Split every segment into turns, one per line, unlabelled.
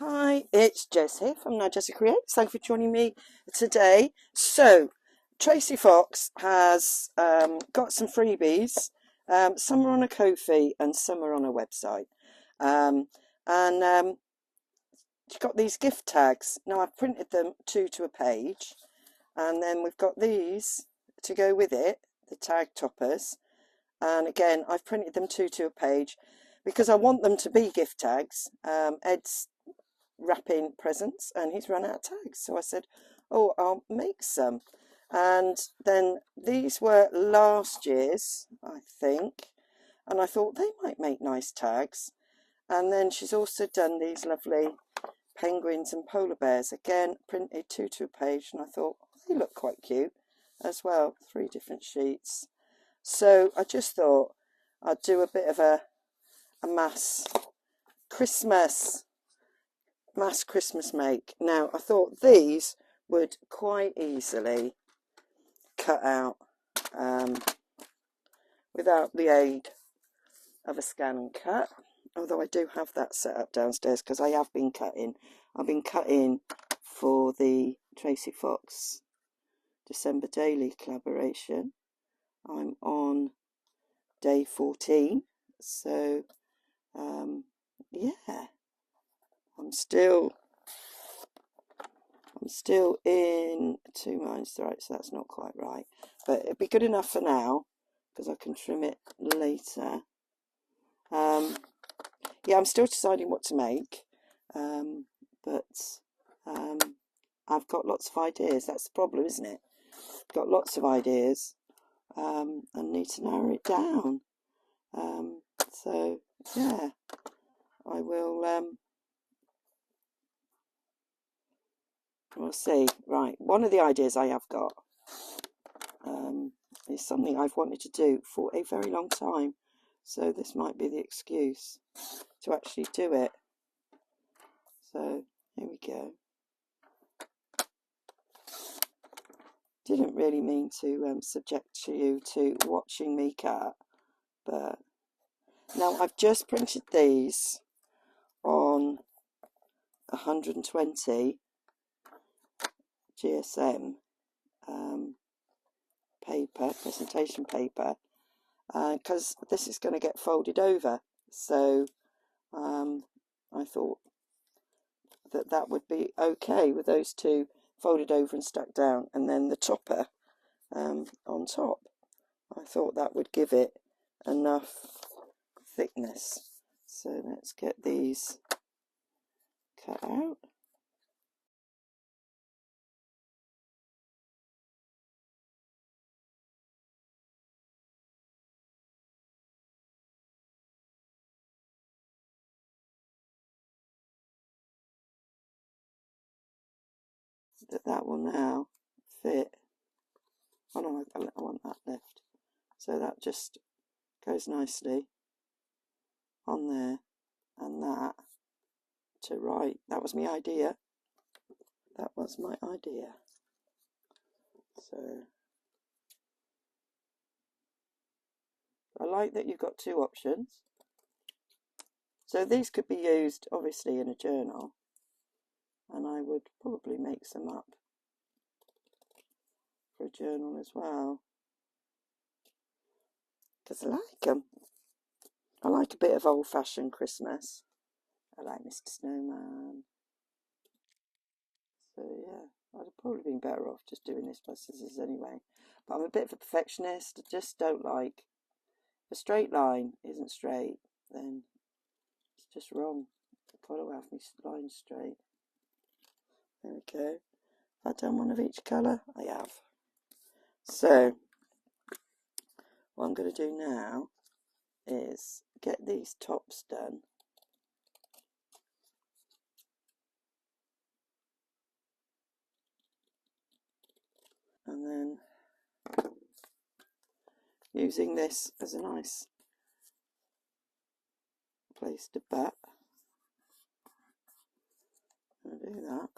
Hi, it's Jess here from Nigezza Creates. Thank you for joining me today. So, Tracie Fox has got some freebies. Some are on a Ko-fi and some are on a website. She's got these gift tags. Now, I've printed them 2 to a page. And then we've got these to go with it, the tag toppers. And again, I've printed them 2 to a page because I want them to be gift tags. Ed's wrapping presents and he's run out of tags, so I said, oh, I'll make some. And then these were last year's, I think, and I thought they might make nice tags. And then she's also done these lovely penguins and polar bears, again printed 2 to a page, and I thought they look quite cute as well. 3 different sheets. So I just thought I'd do a bit of a mass Christmas make. Now, I thought these would quite easily cut out without the aid of a scan and cut, although I do have that set up downstairs because I have been cutting. I've been cutting for the Tracie Fox December Daily collaboration. I'm on day 14, so yeah, I'm still in 2 minds, right, so that's not quite right, but it'd be good enough for now because I can trim it later. Yeah, I'm still deciding what to make, but I've got lots of ideas. That's the problem, isn't it? Got lots of ideas and need to narrow it down. So yeah, I will we'll see. Right, one of the ideas I have got is something I've wanted to do for a very long time, so this might be the excuse to actually do it. So here we go. Didn't really mean to subject you to watching me cut, but now I've just printed these on 120 GSM paper, presentation paper, because this is going to get folded over, so I thought that would be okay with those 2 folded over and stuck down, and then the topper on top. I thought that would give it enough thickness. So let's get these cut out. That will now fit. Oh no, I want that left. So that just goes nicely on there, and that to right. That was my idea. That was my idea. So I like that you've got 2 options. So these could be used obviously in a journal, and I would probably make some up for a journal as well, because I like them. I like a bit of old-fashioned Christmas. I like Mr. Snowman. So yeah, I'd have probably been better off just doing this by scissors anyway. But I'm a bit of a perfectionist. I just don't like, if a straight line isn't straight, then it's just wrong. I've got to have my lines straight. There we go. Have I done one of each colour? I have. So what I'm going to do now is get these tops done. And then using this as a nice place to bat. I'll do that.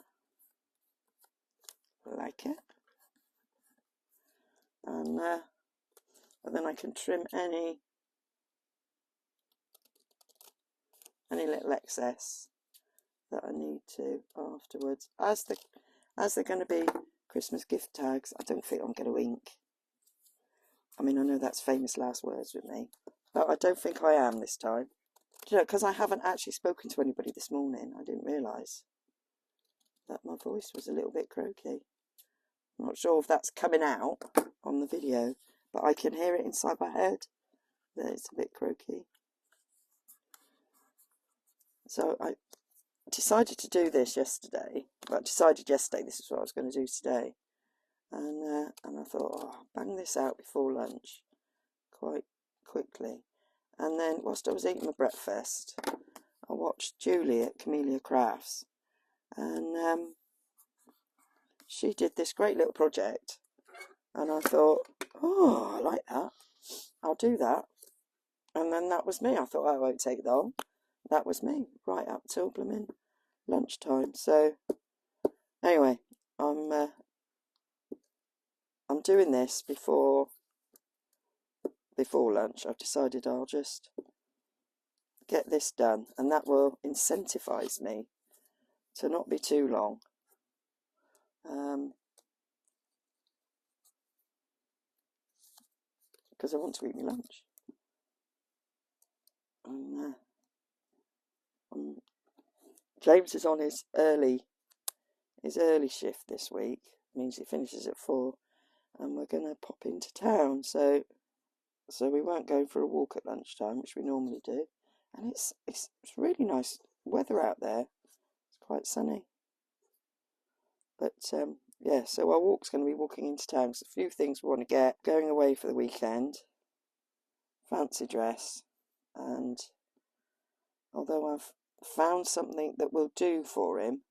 I like it. And then I can trim any little excess that I need to afterwards. As they're going to be Christmas gift tags, I don't think I'm going to ink. I mean, I know that's famous last words with me, but I don't think I am this time. You know, because I haven't actually spoken to anybody this morning. I didn't realise that my voice was a little bit croaky. I'm not sure if that's coming out on the video, but I can hear it inside my head that it's a bit croaky. So I decided to do this yesterday. Well, I decided yesterday this is what I was going to do today. And I thought, oh, I'll bang this out before lunch quite quickly. And then whilst I was eating my breakfast, I watched Julie at Camellia Crafts. And she did this great little project. And I thought, oh, I like that. I'll do that. And then that was me. I thought, oh, I won't take long. That was me, right up till blooming lunchtime. So, anyway, I'm doing this before lunch. I've decided I'll just get this done, and that will incentivize me to not be too long. Because I want to eat my lunch. And James is on his early shift this week. It means he finishes at 4, and we're going to pop into town. So we won't go for a walk at lunchtime, which we normally do. And it's really nice weather out there. It's quite sunny. But yeah, so our walk's going to be walking into town. There's a few things we want to get. Going away for the weekend. Fancy dress. And although I've found something that will do for him,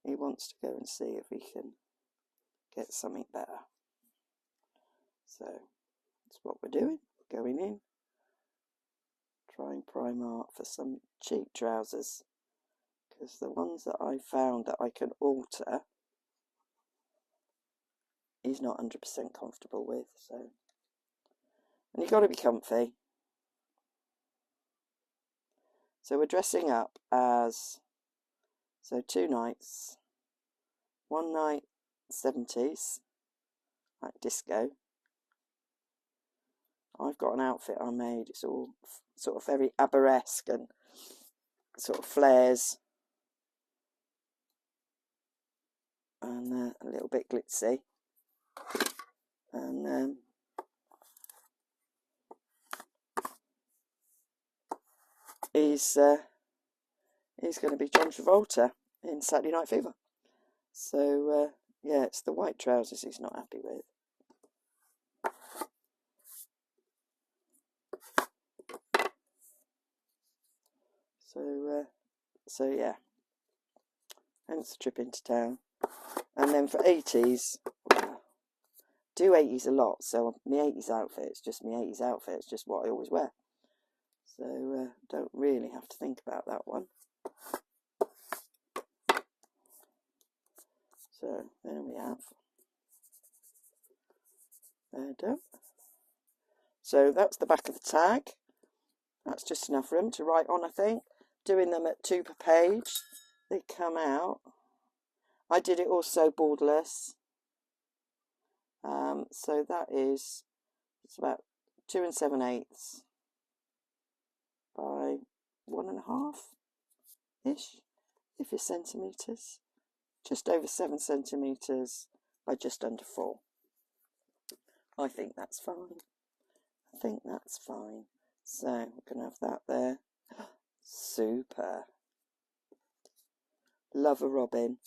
he wants to go and see if he can get something better. So that's what we're doing. Going in. Trying Primark for some cheap trousers. Because the ones that I found that I can alter, he's not 100% comfortable with. So, and you've got to be comfy. So we're dressing up as, so 2 nights, one night 70s, like disco. I've got an outfit I made, it's all sort of very ABBA-esque and sort of flares. And a little bit glitzy. And he's going to be John Travolta in Saturday Night Fever. So yeah, it's the white trousers he's not happy with. So yeah, hence the trip into town. And then for 80s, do 80s a lot, so my 80s outfit, it's just what I always wear. So don't really have to think about that one. So there we have. They're done. So that's the back of the tag. That's just enough room to write on, I think. Doing them at 2 per page. They come out. I did it also borderless. So that is, it's about 2 7/8 by 1.5-ish, if you're centimetres. Just over 7 centimetres by just under 4. I think that's fine. So we're going to have that there. Super. Love a Robin.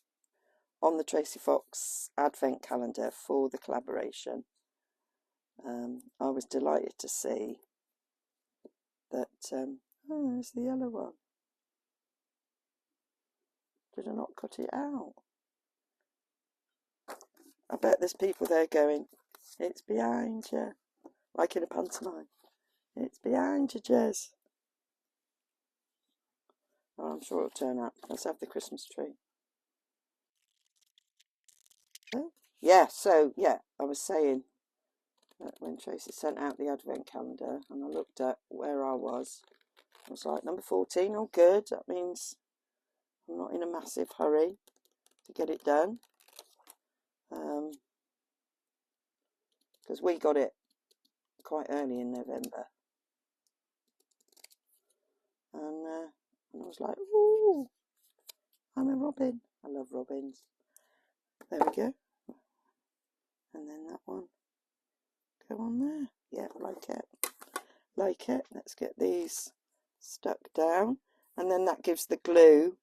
On the Tracie Fox advent calendar for the collaboration. I was delighted to see that, oh, there's the yellow one. Did I not cut it out? I bet there's people there going, it's behind you. Like in a pantomime. It's behind you, Jez. Oh, I'm sure it'll turn up. Let's have the Christmas tree. Yeah, so, yeah, I was saying that when Tracie sent out the advent calendar and I looked at where I was like, number 14, oh good, that means I'm not in a massive hurry to get it done, because we got it quite early in November, and I was like, ooh, I'm a robin. I love robins. There we go. And then that one go on there. Yeah, like it. Like it. Let's get these stuck down, and then that gives the glue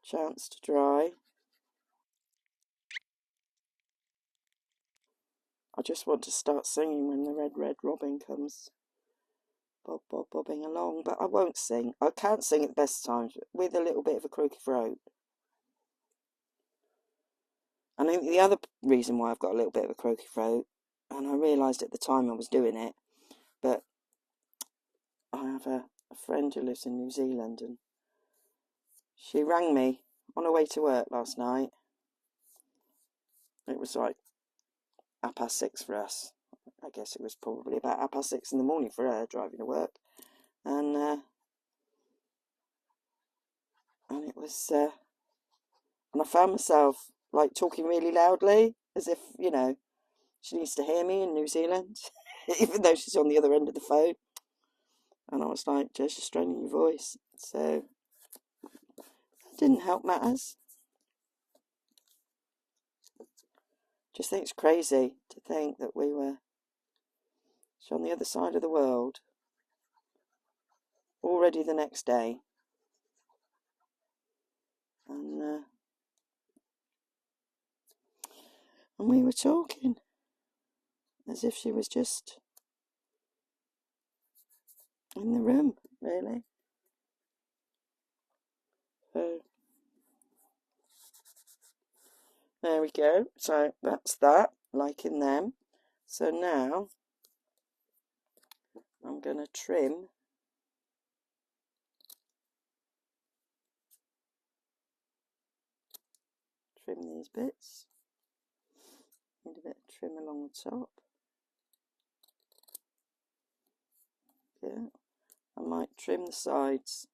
chance to dry. I just want to start singing when the red robin comes bobbing along, but I won't sing. I can't sing at the best times with a little bit of a croaky throat. And I think the other reason why I've got a little bit of a croaky throat, and I realised at the time I was doing it, but I have a friend who lives in New Zealand, and she rang me on her way to work last night. It was like 6:30 for us. I guess it was probably about 6:30 in the morning for her, driving to work. And it was, and I found myself like talking really loudly, as if, you know, she needs to hear me in New Zealand, even though she's on the other end of the phone. And I was like, just straining your voice. So that didn't help matters. Just think it's crazy to think that she's on the other side of the world already the next day. And we were talking as if she was just in the room, really. So there we go. So that's that, liking them. So now I'm going to trim these bits. Need a bit of trim along the top. Yeah, I might trim the sides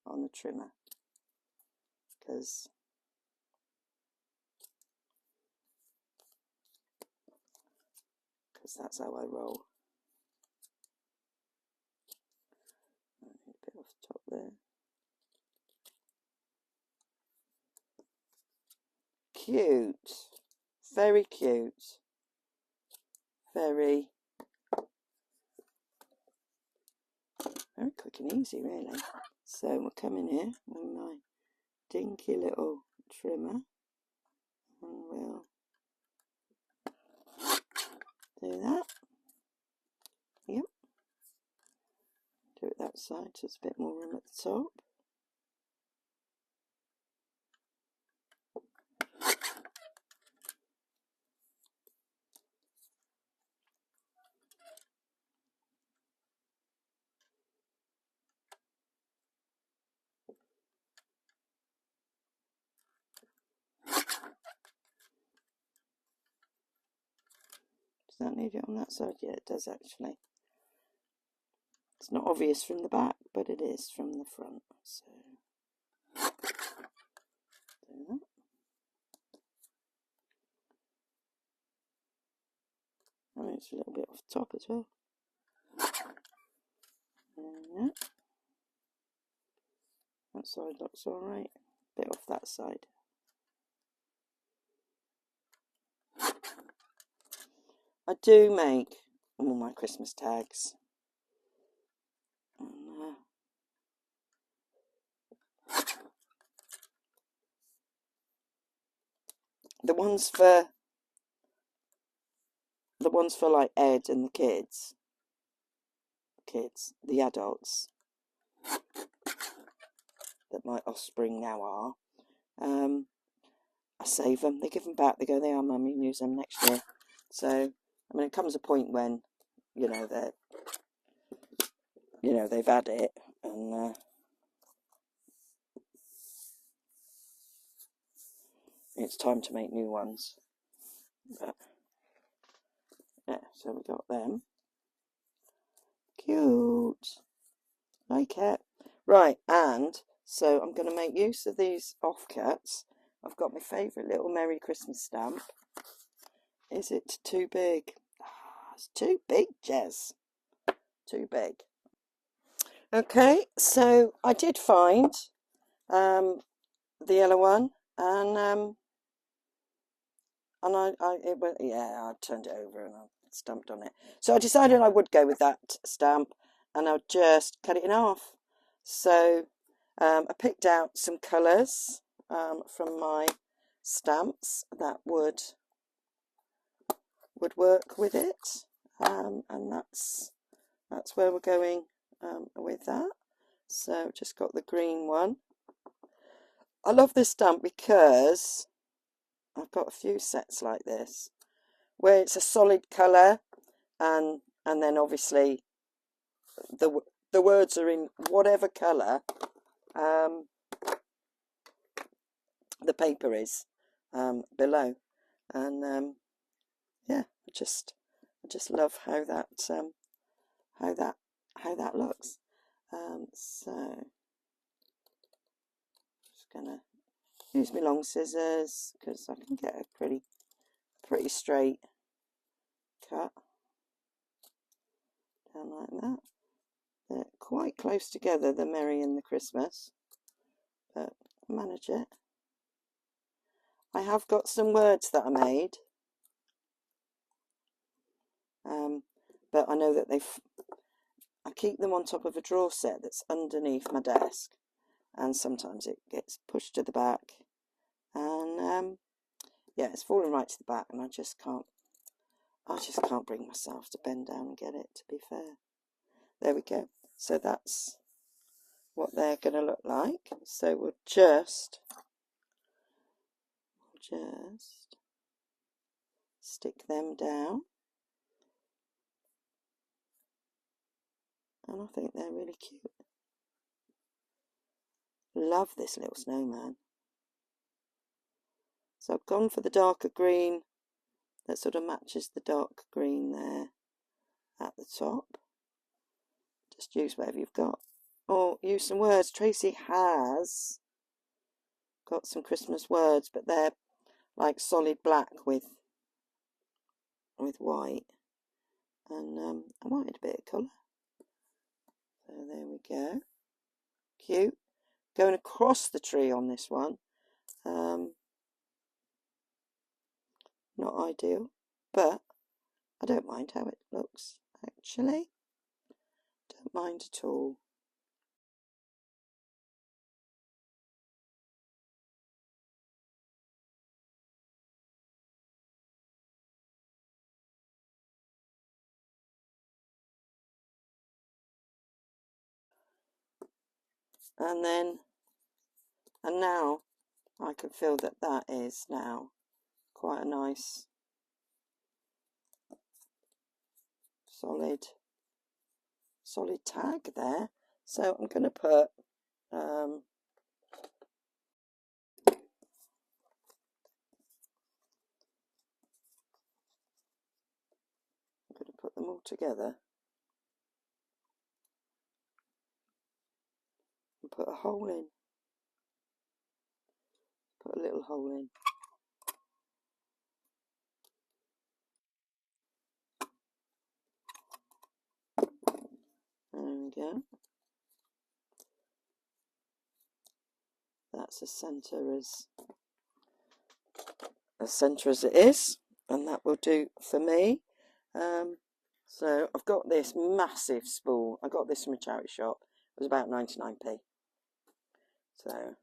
on the trimmer, because that's how I roll. A bit off the top there. Cute, very cute, very quick and easy, really. So we'll come in here with my dinky little trimmer, and we'll do that. Yep. Do it that side so there's a bit more room at the top. Does that need it on that side? Yeah, it does actually. It's not obvious from the back, but it is from the front. So do that. I mean, it's a little bit off the top as well. Yeah. That side looks alright. Bit off that side. I do make all my Christmas tags. And, the ones for like Ed and the kids, the adults that my offspring now are, I save them. They give them back. They go, they are, Mum, you can use them next year. So, I mean, it comes a point when, you know, they've had it, and it's time to make new ones. But yeah, so we got them. Cute. Like it. Right, and so I'm going to make use of these offcuts. I've got my favourite little Merry Christmas stamp. Is it too big? It's too big, Jez. Too big. Okay, so I did find the yellow one, and it went, yeah, I turned it over and I stamped on it. So I decided I would go with that stamp, and I'll just cut it in half. So I picked out some colours from my stamps that would work with it, and that's where we're going with that. So just got the green one. I love this stamp because I've got a few sets like this where it's a solid colour, and then obviously the words are in whatever colour the paper is below, and yeah, I just love how that looks. So just gonna use my long scissors because I can get a pretty straight cut down like that. They're quite close together, the Merry and the Christmas, but I manage it. I have got some words that I made, but I know that I keep them on top of a drawer set that's underneath my desk, and sometimes it gets pushed to the back, and yeah, it's fallen right to the back, and I just can't bring myself to bend down and get it, to be fair. There we go. So that's what they're going to look like. So we'll just stick them down, and I think they're really cute. Love this little snowman. So I've gone for the darker green that sort of matches the dark green there at the top. Just use whatever you've got, or use some words. Tracie has got some Christmas words, but they're like solid black with white, and I wanted a bit of colour. So there we go. Cute. Going across the tree on this one. Not ideal, but I don't mind how it looks, actually. Don't mind at all. And now I can feel that is now quite a nice solid tag there. So I'm going to put I'm going to put them all together and put a hole in. Put a little hole in. There we go. That's as centre as it is, and that will do for me. So I've got this massive spool. I got this from a charity shop. It was about 99p. So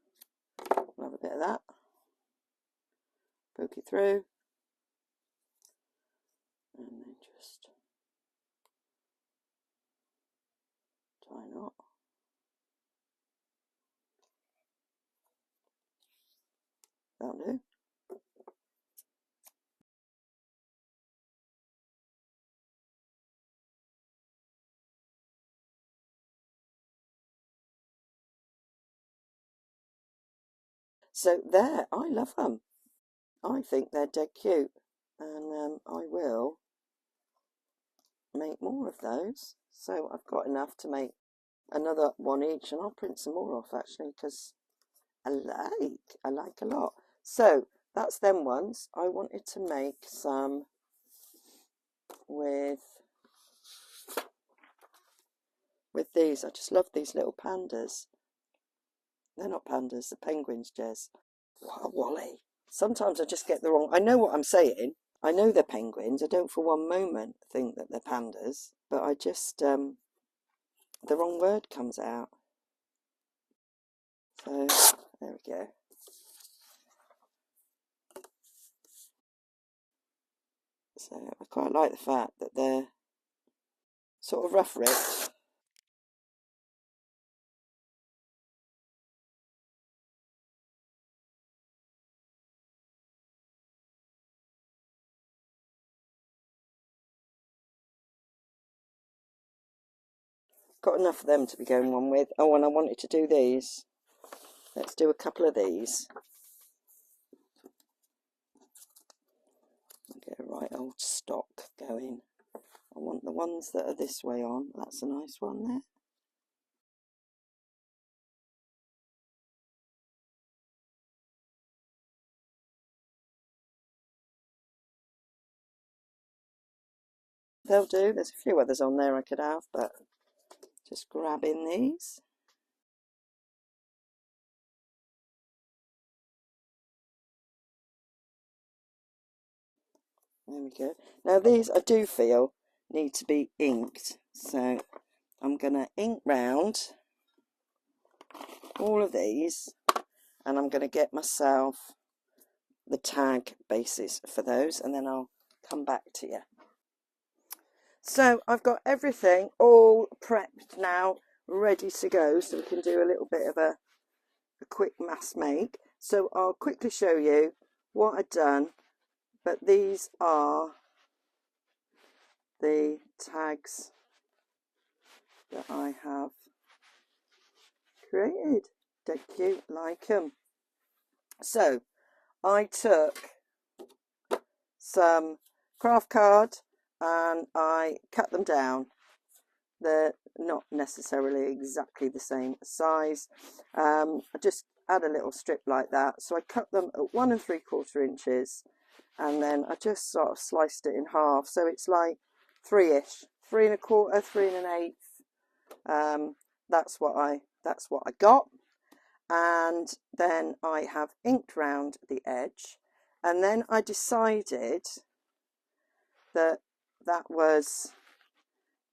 I'll have a bit of that. Poke it through, and then just tie a knot. That'll do. So there, I love them. I think they're dead cute, and I will make more of those. So I've got enough to make another one each, and I'll print some more off actually because I like a lot. So that's them ones. I wanted to make some with these. I just love these little pandas. They're not pandas, they're penguins, Jez. What a wally. Sometimes I just get the wrong... I know what I'm saying. I know they're penguins. I don't for one moment think that they're pandas. But I just... the wrong word comes out. So, there we go. So, I quite like the fact that they're sort of rough ripped. Got enough of them to be going on with. Oh, and I wanted to do these. Let's do a couple of these. Get a right old stock going. I want the ones that are this way on. That's a nice one there. They'll do. There's a few others on there I could have, but just grabbing these. There we go. Now these I do feel need to be inked, so I'm going to ink round all of these, and I'm going to get myself the tag bases for those, and then I'll come back to you. So I've got everything all prepped now, ready to go, so we can do a little bit of a quick mass make. So I'll quickly show you what I've done, but these are the tags that I have created. Dead cute, like them. So I took some craft card and I cut them down. They're not necessarily exactly the same size. I just add a little strip like that. So I cut them at 1 3/4 inches, and then I just sort of sliced it in half. So it's like 3-ish, 3 1/4, 3 1/8. That's what I got. And then I have inked round the edge, and then I decided that was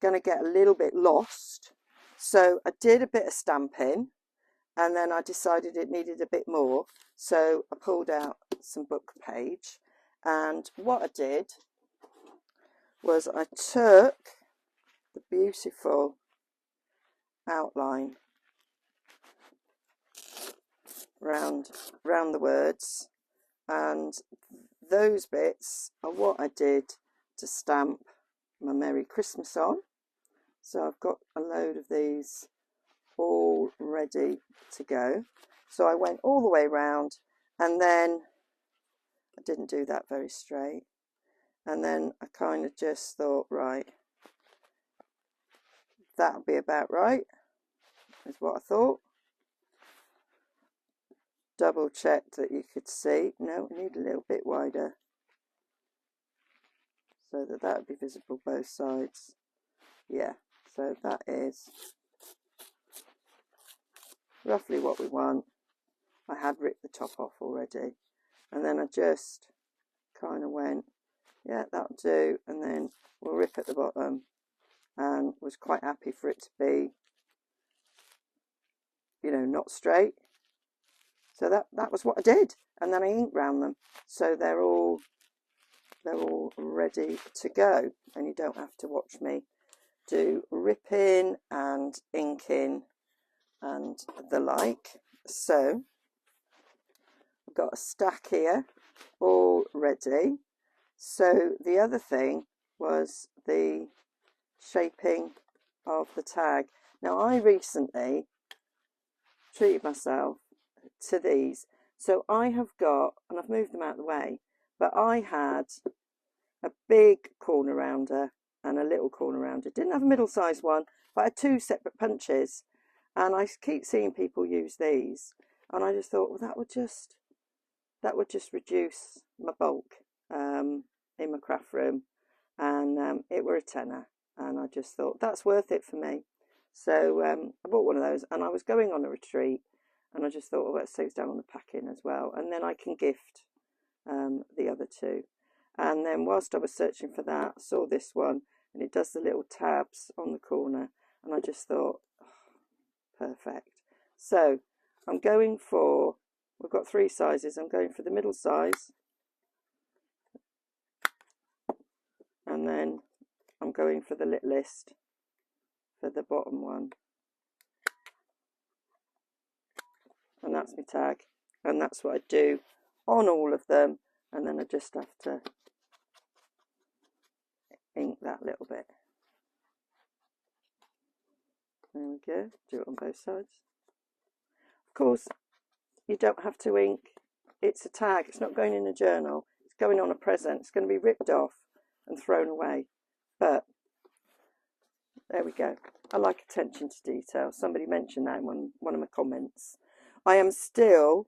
going to get a little bit lost, so I did a bit of stamping, and then I decided it needed a bit more, so I pulled out some book page, and what I did was I took the beautiful outline round the words, and those bits are what I did to stamp my Merry Christmas on. So I've got a load of these all ready to go. So I went all the way round, and then I didn't do that very straight, and then I kind of just thought, right, that'll be about right, is what I thought. Double checked that you could see. No, I need a little bit wider so that would be visible both sides. Yeah, so that is roughly what we want. I had ripped the top off already, and then I just kind of went, yeah, that'll do, and then we'll rip at the bottom, and was quite happy for it to be, you know, not straight. So that was what I did, and then I ink round them, so they're all ready to go, and you don't have to watch me do ripping and inking and the like. So I've got a stack here all ready. So the other thing was the shaping of the tag. Now I recently treated myself to these. So I have got, and I've moved them out of the way, but I had a big corner rounder and a little corner rounder. Didn't have a middle-sized one, but I had 2 separate punches. And I keep seeing people use these, and I just thought, well, that would just reduce my bulk in my craft room, and it were a tenner, and I just thought that's worth it for me. So I bought one of those, and I was going on a retreat, and I just thought, well, that saves down on the packing as well, and then I can gift the other two. And then whilst I was searching for that, I saw this one, and it does the little tabs on the corner, and I just thought, oh, perfect. So I'm going for, we've got 3 sizes, I'm going for the middle size, and then I'm going for the littlest for the bottom one. And that's my tag, and that's what I do on all of them, and then I just have to ink that little bit. There we go, do it on both sides. Of course, you don't have to ink, it's a tag, it's not going in a journal, it's going on a present, it's going to be ripped off and thrown away, but there we go. I like attention to detail. Somebody mentioned that in one of my comments. I am still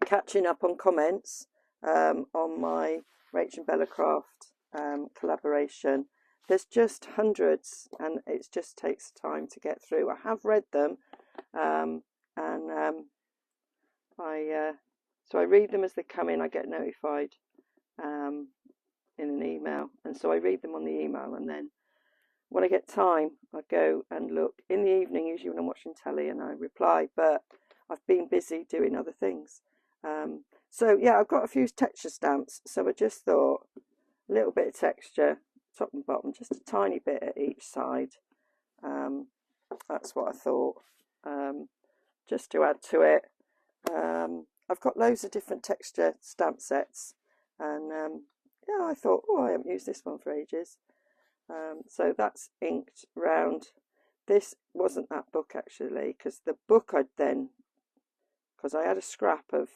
catching up on comments on my Rach and Bella Craft collaboration. There's just hundreds, and it just takes time to get through. I have read them, so I read them as they come in. I get notified in an email, and so I read them on the email, and then when I get time, I go and look in the evening, usually when I'm watching telly, and I reply, but I've been busy doing other things. So yeah, I've got a few texture stamps, so I just thought a little bit of texture, top and bottom, just a tiny bit at each side. That's what I thought, just to add to it. I've got loads of different texture stamp sets, and yeah, I thought, oh, I haven't used this one for ages. So that's inked round. This wasn't that book actually, because the book I'd then, because I had a scrap of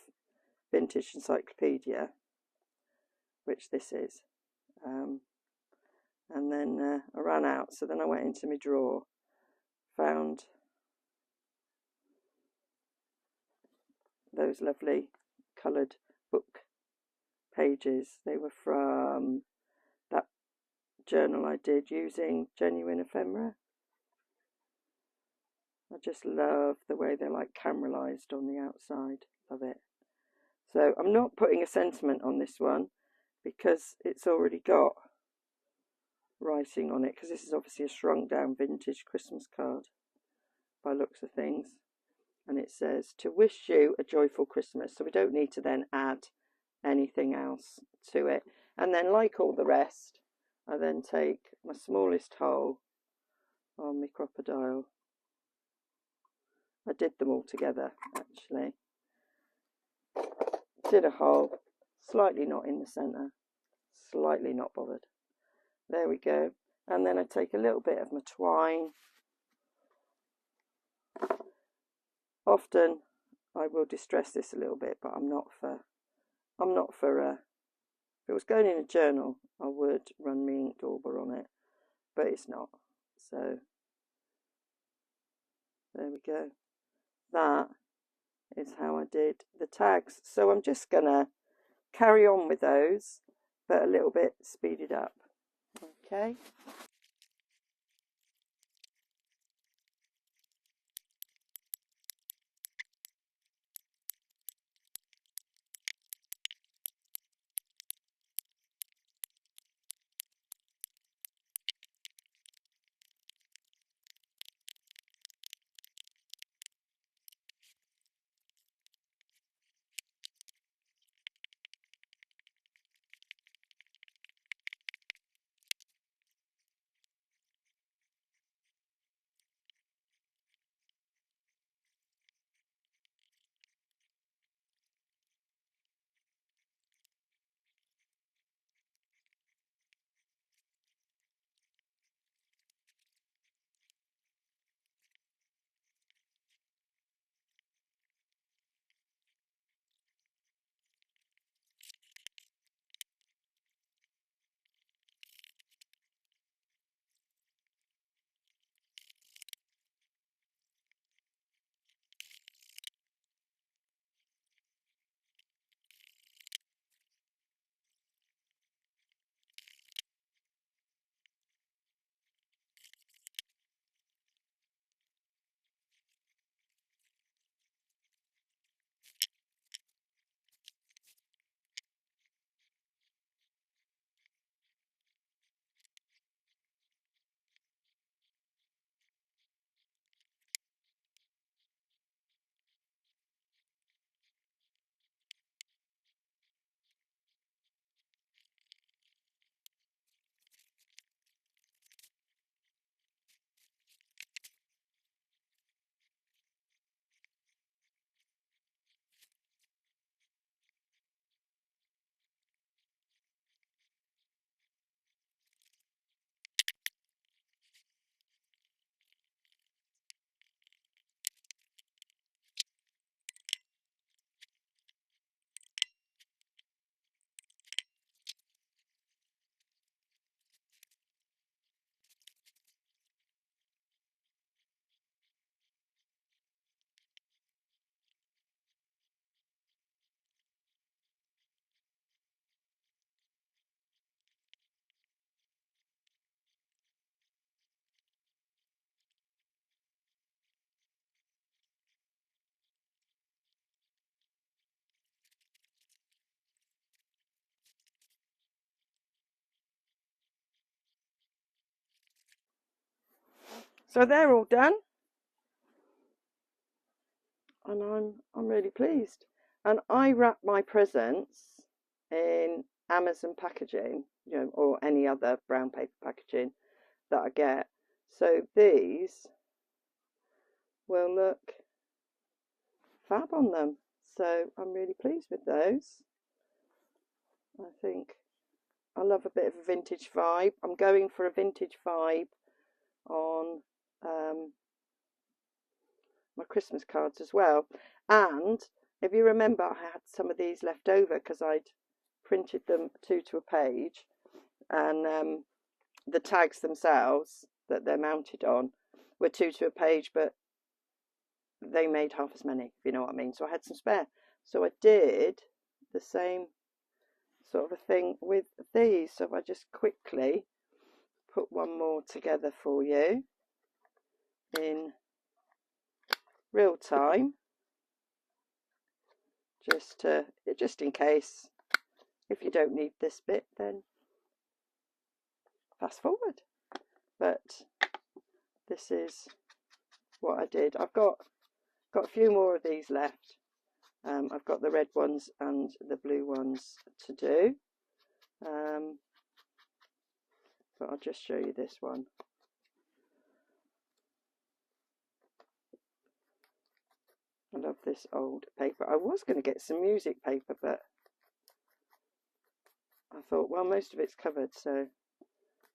vintage encyclopedia, which this is, and then I ran out, so then I went into my drawer, found those lovely coloured book pages. They were from that journal I did using genuine ephemera. I just love the way they're like caramelized on the outside. Love it. So I'm not putting a sentiment on this one because it's already got writing on it, because this is obviously a shrunk down vintage Christmas card by looks of things, and it says to wish you a joyful Christmas, so we don't need to then add anything else to it. And then, like all the rest, I then take my smallest hole on my crocodile. I did them all together actually. Did a hole, slightly not in the centre, slightly not bothered. There we go. And then I take a little bit of my twine. Often I will distress this a little bit, but I'm not for if it was going in a journal, I would run my ink dauber on it, but it's not. So there we go. That is how I did the tags. So I'm just gonna carry on with those, but a little bit speeded up. Okay. So they're all done, and I'm really pleased. And I wrap my presents in Amazon packaging, you know, or any other brown paper packaging that I get. So these will look fab on them. So I'm really pleased with those. I think I love a bit of a vintage vibe. I'm going for a vintage vibe on my Christmas cards as well. And if you remember, I had some of these left over because I'd printed them 2 to a page, and the tags themselves that they're mounted on were 2 to a page, but they made half as many, if you know what I mean. So I had some spare. So I did the same sort of a thing with these. So if I just quickly put one more together for you in real time, just in case. If you don't need this bit, then fast forward. But this is what I did. I've got a few more of these left. I've got the red ones and the blue ones to do, but I'll just show you this one. I love this old paper. I was going to get some music paper, but I thought, well, most of it's covered, so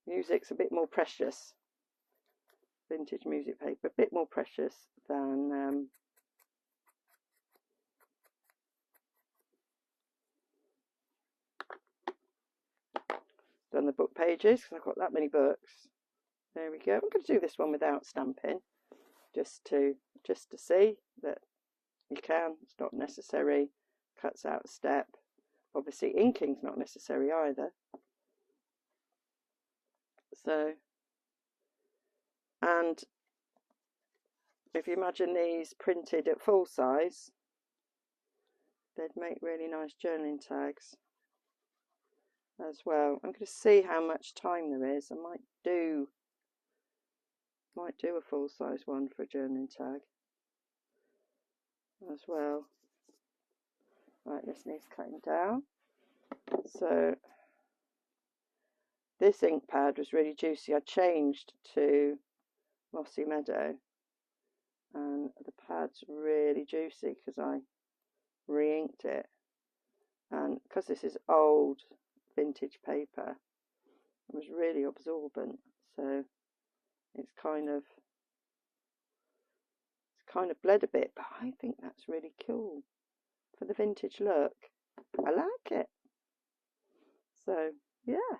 music's a bit more precious. Vintage music paper, a bit more precious than the book pages, because I've got that many books. There we go. I'm going to do this one without stamping, just to see that you can. It's not necessary. Cuts out a step. Obviously, inking's not necessary either. So, and if you imagine these printed at full size, they'd make really nice journaling tags as well. I'm going to see how much time there is. I might do a full size one for a journaling tag as well. Right, this needs cutting down. So this ink pad was really juicy. I changed to Mossy Meadow, and the pad's really juicy because I re-inked it, and because this is old vintage paper, it was really absorbent, so it's kind of bled a bit, but I think that's really cool for the vintage look. I like it. So yeah,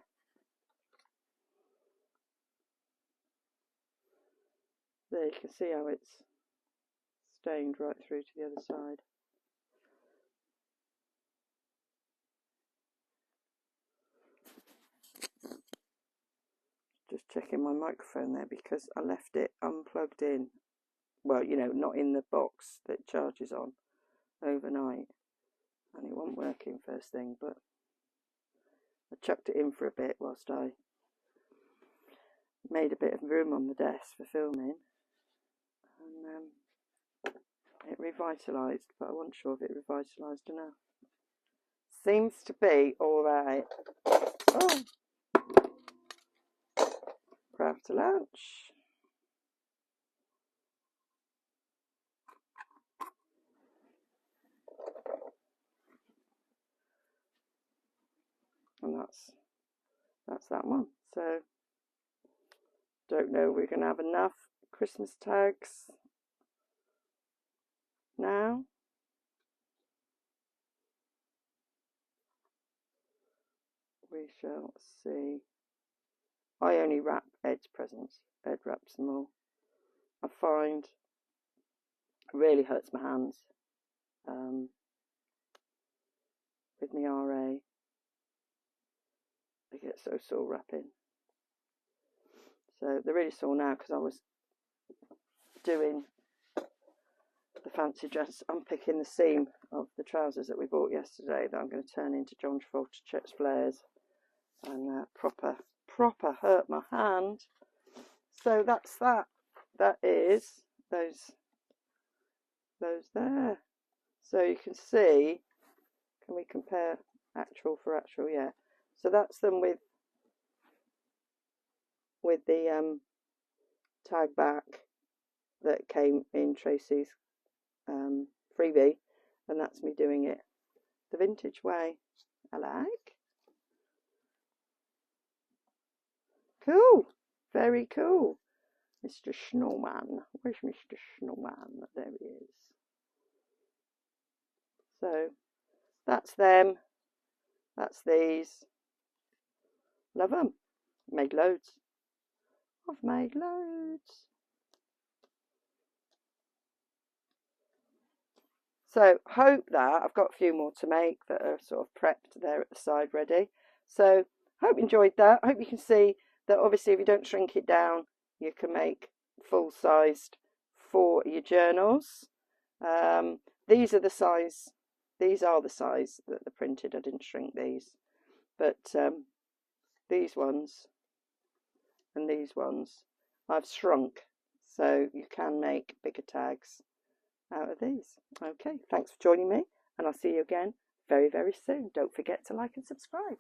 there you can see how it's stained right through to the other side. Just checking my microphone there because I left it unplugged in. Well, you know, not in the box that charges on overnight, and it wasn't working first thing, but I chucked it in for a bit whilst I made a bit of room on the desk for filming, and it revitalised, but I wasn't sure if it revitalised enough. Seems to be alright. Oh, craft to lunch. And that's that one. So don't know, we're going to have enough Christmas tags now. We shall see. I only wrap Ed's presents. Ed wraps them all. I find it really hurts my hands with my RA. They get so sore wrapping. So they're really sore now because I was doing the fancy dress, unpicking the seam of the trousers that we bought yesterday that I'm going to turn into John Travolta chest flares, and proper hurt my hand. So that's that. that is those there. So you can see, can we compare actual for actual? Yeah. So that's them with the tag back that came in Tracie's freebie, and that's me doing it the vintage way. I like. Cool. Very cool. Mr. Snowman. Where's Mr. Snowman? There he is. So that's them. That's these. Love them. Made loads. I've made loads. So hope that I've got a few more to make that are sort of prepped there at the side ready. So hope you enjoyed that. I hope you can see that obviously if you don't shrink it down, you can make full-sized for your journals. These are the size that they're printed. I didn't shrink these, but these ones and these ones I've shrunk, so you can make bigger tags out of these. Okay, thanks for joining me, and I'll see you again very, very soon. Don't forget to like and subscribe.